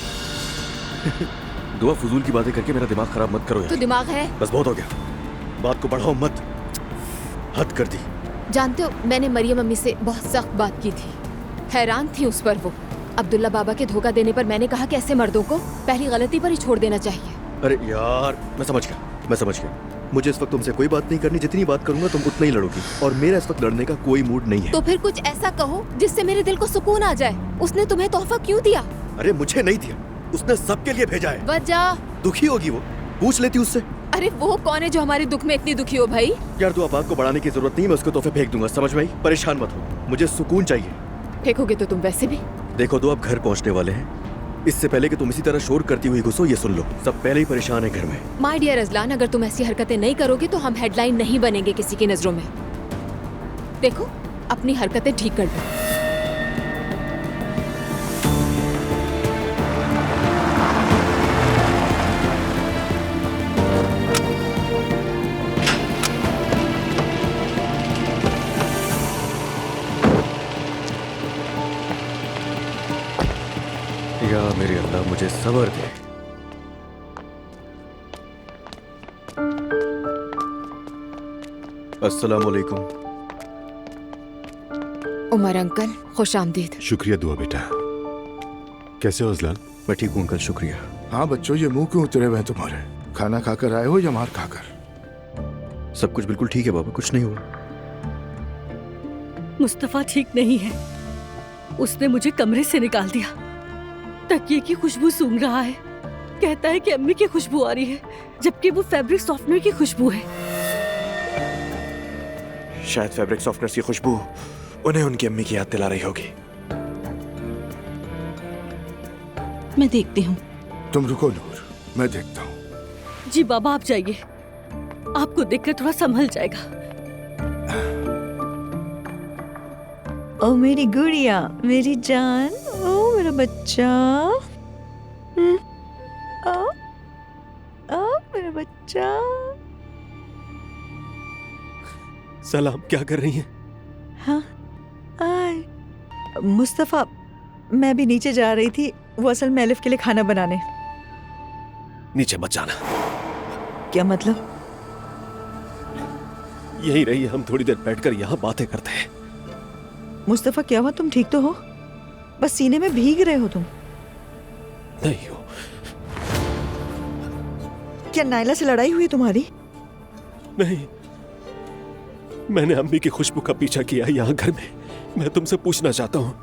दुआ, फजूल की बातें करके मेरा दिमाग खराब मत करो यार। तो दिमाग है? बस बहुत हो गया, बात को बढ़ाओ मत, हद कर दी। जानते हो, मैंने मरियम अम्मी से बहुत सख्त बात की थी, हैरान थी उस पर वो। अब्दुल्ला बाबा के धोखा देने पर मैंने कहा कि ऐसे मर्दों को पहली गलती पर ही छोड़ देना चाहिए। अरे यार, मैं समझ गया। मुझे इस वक्त तुमसे कोई बात नहीं करनी, जितनी बात करूंगा तुम उतना ही लड़ोगी, और मेरा इस वक्त लड़ने का कोई मूड नहीं है। तो फिर कुछ ऐसा कहो जिससे मेरे दिल को सुकून आ जाए। उसने तुम्हें तोहफा क्यों दिया? अरे मुझे नहीं दिया, उसने सबके लिए भेजा है। वजह? दुखी होगी वो, पूछ लेती उससे। अरे वो कौन है जो हमारे दुख में इतनी दुखी हो भाई? यार तू आग को बढ़ाने की जरूरत नहीं, मैं उसको तोहफे फेंक दूंगा, समझ में आई? परेशान मत हो, मुझे सुकून चाहिए। फेंकोगे तो तुम वैसे भी। देखो तो अब घर पहुंचने वाले हैं, इससे पहले कि तुम इसी तरह शोर करती हुई घुसो, ये सुन लो, सब पहले ही परेशान है घर में। माय डियर अजलान, अगर तुम ऐसी हरकतें नहीं करोगे तो हम हेडलाइन नहीं बनेंगे किसी की नजरों में। देखो, अपनी हरकतें ठीक कर लो। या मेरे अल्लाह, मुझे सब्र दे। अस्सलाम वालेकुम। उमर अंकल, खुश आमदीद। शुक्रिया दुआ बेटा। कैसे हो अजलान? मैं ठीक हूँ अंकल, शुक्रिया। हाँ बच्चों, ये मुंह क्यों उतरे हुए हैं तुम्हारे? खाना खाकर आए हो या मार खाकर? सब कुछ बिल्कुल ठीक है बाबा, कुछ नहीं हुआ। मुस्तफा ठीक नहीं है। उसने मुझे कमरे से निकाल दिया। तकिए की खुशबू सूंघ रहा है। कहता है कि अम्मी की खुशबू आ रही है, जबकि वो फैब्रिक सॉफ्टनर की खुशबू है। शायद फैब्रिक सॉफ्टनर की खुशबू उन्हें उनकी अम्मी की याद दिला रही होगी। मैं देखती हूँ। तुम रुको नूर, मैं देखता हूँ। जी बाबा आप जाइए, आपको देखकर थोड़ा संभल जाएगा। ओ मेरी गुड़िया, मेरी जान, ओ मेरा बच्चा, ओ मेरा बच्चा। सलाम, क्या कर रही हैं? हाँ आए। मुस्तफा, मैं भी नीचे जा रही थी, वो असल में एलिफ के लिए खाना बनाने। नीचे मत जाना। क्या मतलब? यहीं रहिए, हम थोड़ी देर बैठकर यहाँ बातें करते हैं। मुस्तफा क्या हुआ, तुम ठीक तो हो? बस सीने में भीग रहे हो तुम। नहीं हो। क्या नायला से लड़ाई हुई तुम्हारी? नहीं, मैंने अम्मी की खुशबू का पीछा किया यहाँ घर में। मैं तुमसे पूछना चाहता हूँ,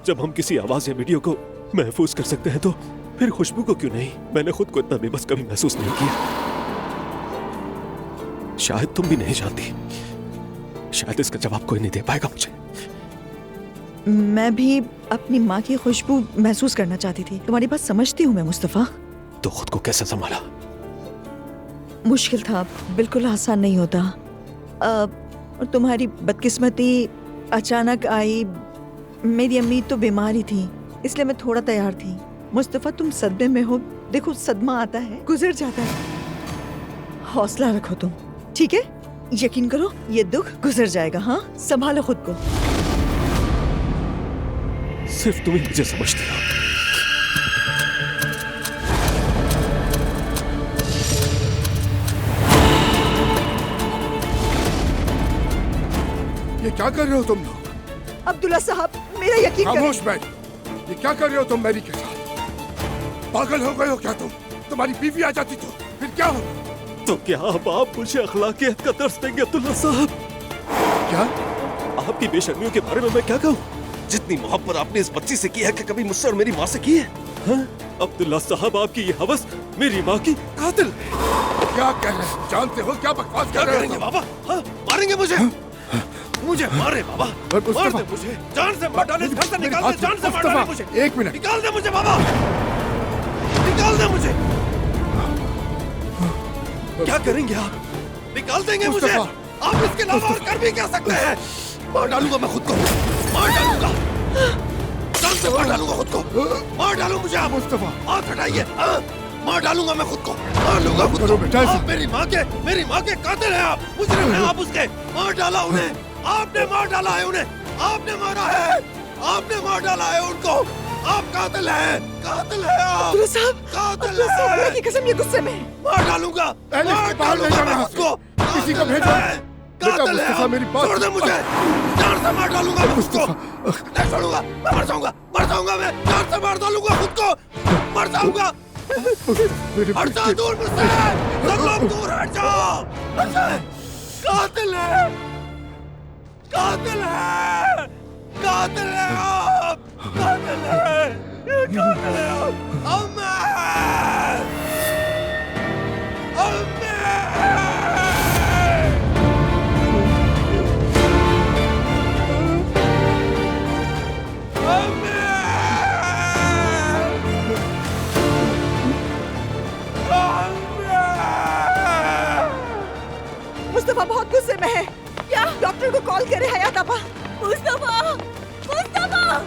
जब हम किसी आवाज या वीडियो को महफूज कर सकते हैं तो फिर खुशबू को क्यों नहीं? मैंने खुद को इतना बेबस कभी महसूस नहीं किया। शायद तुम भी नहीं जानती, शायद इसका जवाब कोई नहीं दे पाएगा मुझे। मैं भी अपनी माँ की खुशबू महसूस करना चाहती थी। तुम्हारी बात समझती हूँ मैं मुस्तफा। तो खुद को कैसे संभाला? मुश्किल था, बिल्कुल आसान नहीं होता। और तुम्हारी बदकिस्मती अचानक आई। मेरी अम्मी तो बीमार ही थी, इसलिए मैं थोड़ा तैयार थी। मुस्तफा तुम सदमे में हो, देखो सदमा आता है, गुजर जाता है। हौसला रखो तुम, ठीक है? यकीन करो ये दुख गुजर जाएगा। हाँ, संभालो खुद को। सिर्फ तुम ही मुझे समझती हो। ये क्या कर रहे हो तुम लोग? अब्दुल्ला साहब, मेरा यकीन करें। खामोश बैठ। ये क्या कर रहे हो तुम मैरी के साथ? पागल हो गए हो क्या तुम? तुम्हारी बीवी आ जाती तो फिर क्या हो? तो क्या अब आप मुझे अखलाकियत का दर्स देंगे अब्दुल्ला साहब? क्या? आपकी बेशर्मियों के बारे में मैं क्या कहूँ? जितनी मोहब्बत आपने इस बच्ची से की है कि कभी मुझसे और मेरी माँ से की है? हाँ? अब्दुल्ला साहब, आपकी ये हवस मेरी माँ की कातिल है। क्या कह रहे हैं? जानते हो क्या बकवास कर रहे हो? बाबा? हाँ? मारेंगे मुझे? मुझे मारे बाबा, मार दे मुझे, जान से मार डाले, घर से निकाल दे, जान से मार डाले मुझे। एक मिनट, निकाल दे मुझे बाबा, निकाल दे मुझे। क्या करेंगे आप? निकाल देंगे मुझे? आप इसके अलावा और कर भी क्या सकते हैं? मार डालूंगा मैं खुद को, मार डालूंगा, जान से मार डालूंगा खुद को, मार डालू मुझे आप। मुस्तफा, हाथ हटाइए, मार डालूंगा मैं खुद को, मार लूंगा खुद को। आप मेरी माँ के कातिल हैं आप, मुजरिम हैं आप उसके। मार डाला उन्हें, आपने मार डाला है उन्हें, आपने मारा है, आपने मार डाला है उनको। आप कातिल हैं, कातिल हैं आप। अब्दुल्ला साहब, कातिल अब्दुल्ला हैं। की कसम, ये गुस्से में। मार डालूंगा, मार डालूंगा मैं उसको। किसी को भेजो। बेटा मुस्तफा, मेरी बात छोड़ दे मुझे, जान से मार डालूंगा मैं उसको। नहीं छोड़ूंगा, मैं मर जाऊंगा मैं, जान से मार डालूंगा खुद को, मर जाऊंगा। हट जाओ दूर मुझसे, सब लोग दूर हट जाओ। कातिल है, कातिल है, कातिल है आप, कातिल है, कातिल है आप। अम्मा, अम्मा। मुस्तफा बहुत गुस्से में है। क्या? डॉक्टर को कॉल करे हयात आपा। मुस्तफा, मुस्तफा।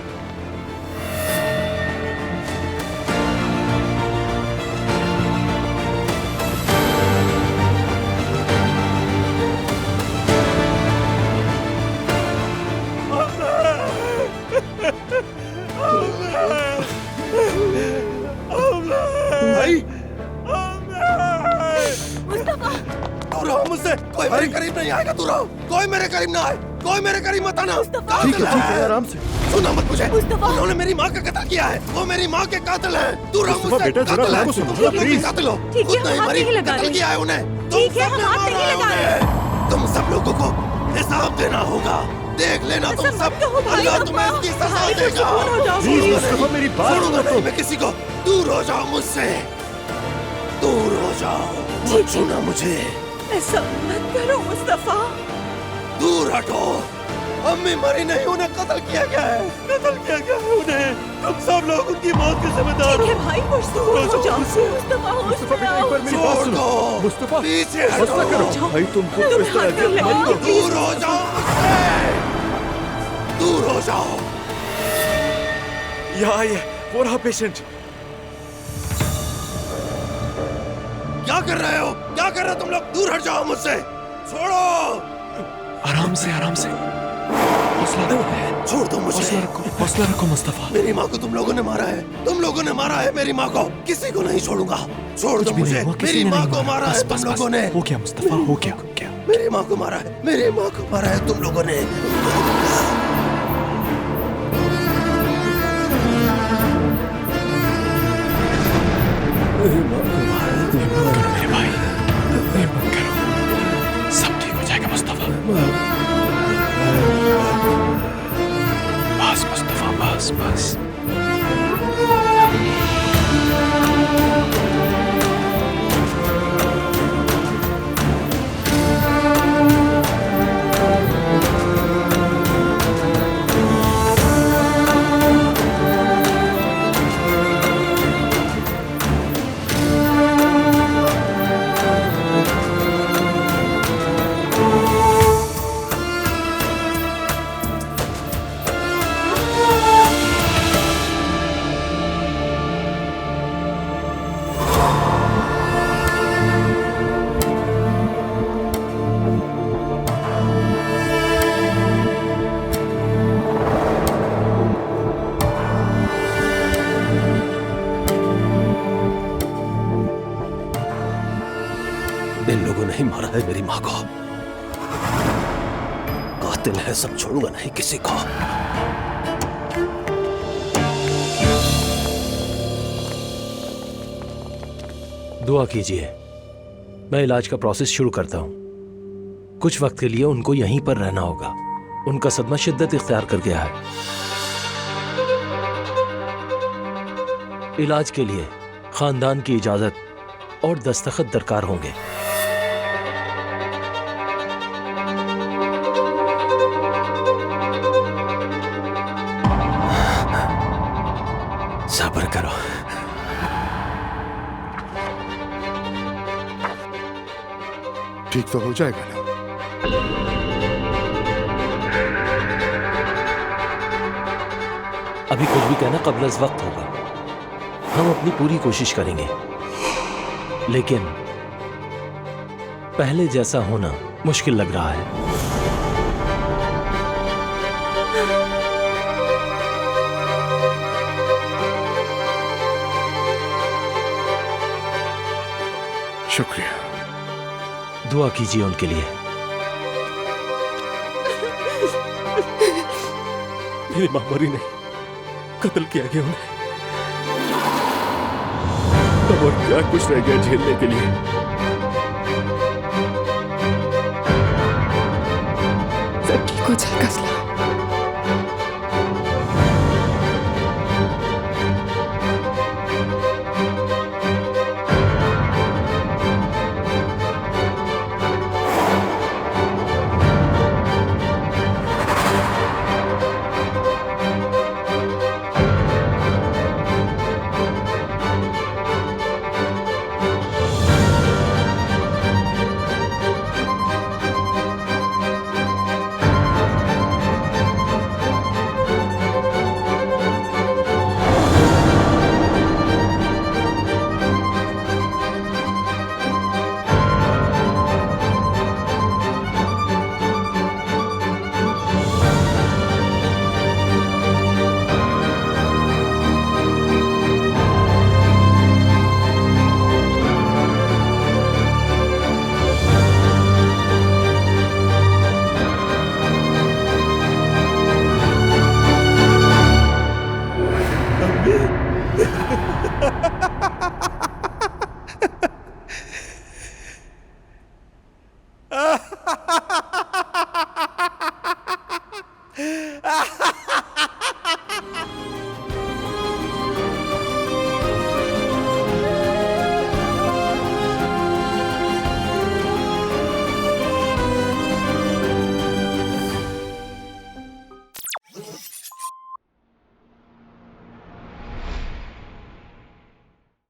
भाई, दूर रहो मुझसे, कोई मेरे करीब नहीं आएगा। दूर रहो, कोई मेरे करीब ना आए, कोई मेरे करीब मत आना। ठीक है आराम से। सुना मत मुझे, उन्होंने मेरी माँ का कत्ल किया है, वो मेरी माँ के कातिल हैं। तू रहो मुझसे, बेटा, जरा कातिल है। बात सुनो, तुम लोग भी प्लीज। कातिल हो। ठीक है, खुद नहीं हम हाथ मरी, नहीं लगा कत्ल रहे। किया है उन्हें। ठीक है, हम हाथ नहीं लगा रहे। तुम सब लोगों को हिसाब देना होगा। देख लेना तुम सब, अल्लाह तुम्हें इसकी सजा देगा। प्लीज मुस्तफा, मेरी बात छोड़ूंगा सुनो नहीं मैं किसी को। दूर हो जाओ मुझसे, दूर हो जाओ। मत छूना मुझे, ऐसा मत करो मुस्तफा। दूर हटो। अम्मी मरी नहीं, उन्हें कत्ल किया गया है, कत्ल किया गया है उन्हें। तुम सब लोग उनकी मौत के जिम्मेदार ठीक है भाई, होश में आओ। मुस्तफा, होश में आओ। छोड़ दो मुस्तफा, पीछे बस ना करो भाई, तुम खुद को इस तरह हाथ नहीं लगाओ। दूर हो जाओ मुझसे, दूर हो जाओ। यहाँ आइए, वो रहा पेशेंट। क्या कर रहे हो, क्या कर रहे हो तुम लोग? दूर हट जाओ मुझसे, छोड़ो। आराम से, आराम से। हौसला रखो, छोड़ दो मुझे। हौसला रखो मुस्तफा। मेरी माँ को तुम लोगों ने मारा है, तुम लोगों ने मारा है मेरी माँ को। किसी को नहीं छोड़ूंगा, छोड़ दो मुझे। मेरी माँ को मारा है तुम लोगों ने। हो गया मुस्तफा, हो गया। मेरी माँ को मारा है, मेरी माँ को मारा है तुम लोगों ने। मेरी माँ को मारा है तुम लोगों ने। मेरे भाई, हिम्मत करो, सब ठीक हो जाएगा मुस्तफा। बस मुस्तफा, बस बस। इन लोगों ने ही मारा है मेरी माँ को। कातिल है, सब छोड़ूंगा नहीं किसी को। दुआ कीजिए, मैं इलाज का प्रोसेस शुरू करता हूं। कुछ वक्त के लिए उनको यहीं पर रहना होगा। उनका सदमा शिद्दत इख्तियार कर गया है। इलाज के लिए खानदान की इजाजत और दस्तखत दरकार होंगे। सब्र करो। ठीक तो हो जाएगा ना? अभी कुछ भी कहना कब्ल अज़ वक्त होगा। हम अपनी पूरी कोशिश करेंगे, लेकिन पहले जैसा होना मुश्किल लग रहा है। शुक्रिया। दुआ कीजिए उनके लिए। मेरी मां मरी नहीं, कत्ल किया गया उन्हें। अब और क्या कुछ रह गया झेलने के लिए? सब ठीक हो जाएगा असला।